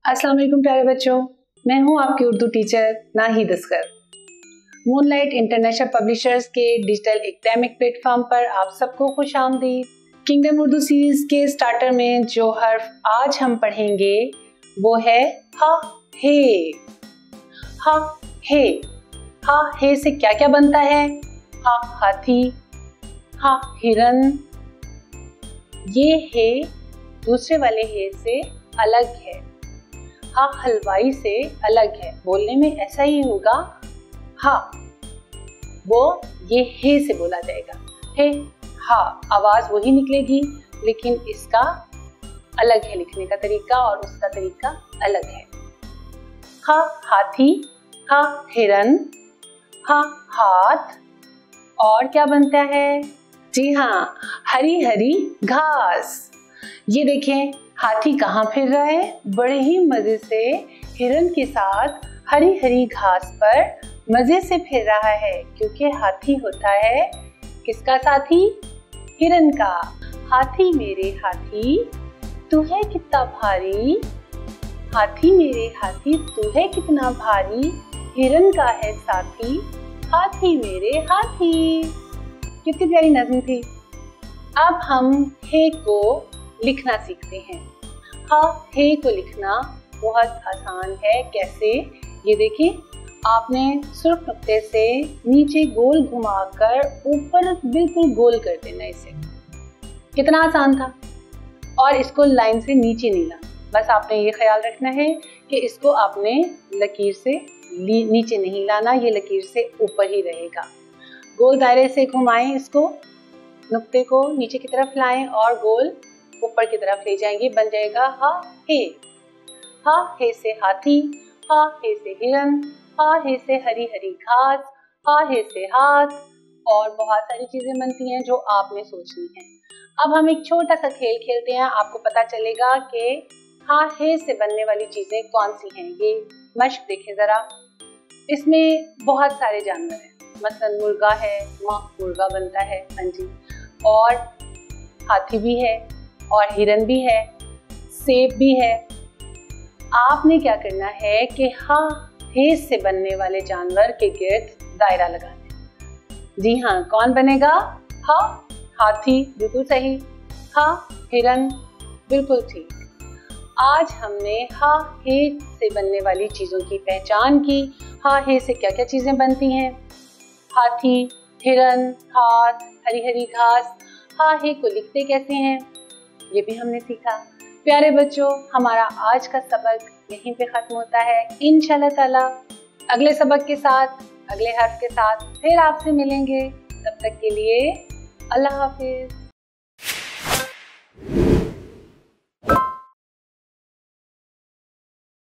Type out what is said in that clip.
अस्सलाम वालेकुम प्यारे बच्चों, मैं हूं आपकी Urdu teacher Nahid Oscar. Moonlight international publishers के डिजिटल एकेडमिक प्लेटफॉर्म पर आप सबको खुश आमदीद। किंगडम उर्दू सीरीज के स्टार्टर में जो हर्फ आज हम पढ़ेंगे वो है हा हे। हा हे, हा हे से क्या क्या बनता है? हा हाथी, हा हिरन। ये हे दूसरे वाले हे से अलग है। हा हलवाई से अलग है, बोलने में ऐसा ही होगा। हा वो ये हे से बोला जाएगा। हे हा आवाज वही निकलेगी, लेकिन इसका अलग है लिखने का तरीका और उसका तरीका अलग है। हा हाथी, हा हिरन, हा हाथ। और क्या बनता है? जी हाँ, हरी हरी घास। ये देखें, हाथी कहाँ फिर रहा है? बड़े ही मजे से हिरन के साथ हरी हरी घास पर मजे से फिर रहा है, क्योंकि हाथी होता है किसका साथी? हिरन का। हाथी मेरे हाथी तू है कितना भारी, हाथी मेरे हाथी तू है कितना भारी, हिरन का है साथी हाथी मेरे हाथी। कितनी प्यारी नज़्म थी। अब हम हे को लिखना सीखते हैं। हा हे को लिखना बहुत आसान है। कैसे? ये देखिए, आपने सुर्ख नुक्ते से नीचे गोल घुमाकर ऊपर बिल्कुल गोल कर देना इसे। कितना आसान था। और इसको लाइन से नीचे नहीं लाना, बस आपने ये ख्याल रखना है कि इसको आपने लकीर से नीचे नहीं लाना, ये लकीर से ऊपर ही रहेगा। गोल दायरे से घुमाएं इसको, नुक्ते को नीचे की तरफ लाएं और गोल ऊपर की तरफ ले जाएंगे, बन जाएगा हा हे। हा हे से हाथी, हा हे से हिरन, हा हे से हरी हरी घास, हा हे से हाथ, और बहुत सारी चीजें बनती हैं जो आपने सोचनी है। अब हम एक छोटा सा खेल खेलते हैं, आपको पता चलेगा कि हा हे से बनने वाली चीजें कौन सी हैं। ये मश्क देखें जरा, इसमें बहुत सारे जानवर हैं। मसलन मुर्गा है, मुर्गा बनता है, हाँ जी, और हाथी भी है, और हिरन भी है, सेब भी है। आपने क्या करना है कि हा हे से बनने वाले जानवर के गिर्द दायरा लगाना है। जी हाँ, कौन बनेगा? हा हाथी, बिल्कुल सही। हा हिरन, बिल्कुल ठीक। आज हमने हा हे से बनने वाली चीजों की पहचान की। हा हे से क्या क्या चीजें बनती हैं? हाथी, हिरन, हाथ, हरी हरी घास। हा हे को लिखते कैसे हैं, ये भी हमने सीखा। प्यारे बच्चों, हमारा आज का सबक यहीं पे खत्म होता है। इंशाल्लाह ताला अगले सबक के साथ, अगले हर्फ के साथ फिर आपसे मिलेंगे। तब तक के लिए अल्लाह हाफिज।